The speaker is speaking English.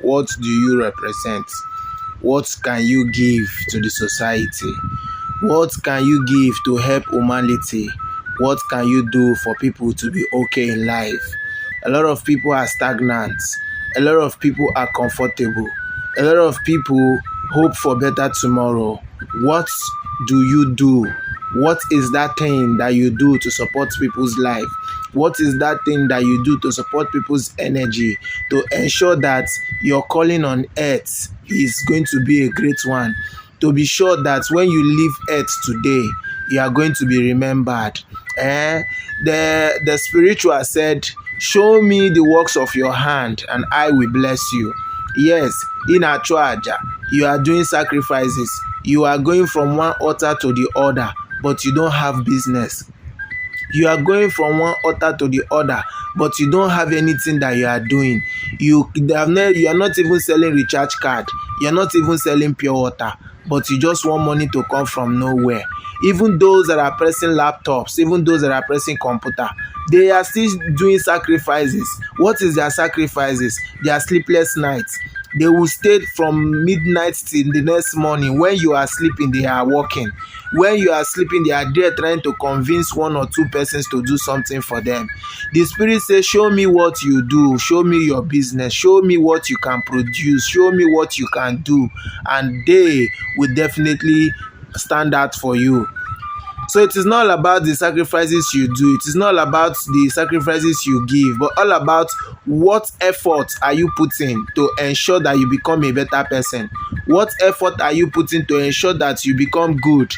What do you represent? What can you give to the society? What can you give to help humanity? What can you do for people to be okay in life? A lot of people are stagnant. A lot of people are comfortable. A lot of people hope for better tomorrow. What do you do? What is that thing that you do to support people's life? What is that thing that you do to support people's energy, to ensure that your calling on earth is going to be a great one? To be sure that when you leave earth today, you are going to be remembered. The spiritual said, show me the works of your hand and I will bless you. Yes, in Achuaja, you are doing sacrifices. You are going from one altar to the other, but you don't have business. You are going from one altar to the other, but you don't have anything that you are doing. You are not even selling recharge card. You are not even selling pure water, but you just want money to come from nowhere. Even those that are pressing laptops, even those that are pressing computer, they are still doing sacrifices. What is their sacrifices? Their sleepless nights. They will stay from midnight till the next morning. When you are sleeping, they are working. When you are sleeping, they are there trying to convince one or two persons to do something for them. The spirit says, show me what you do. Show me your business. Show me what you can produce. Show me what you can do. And they will definitely stand out for you. So it is not about the sacrifices you do. It is not about the sacrifices you give, but all about what effort are you putting to ensure that you become a better person. What effort are you putting to ensure that you become good?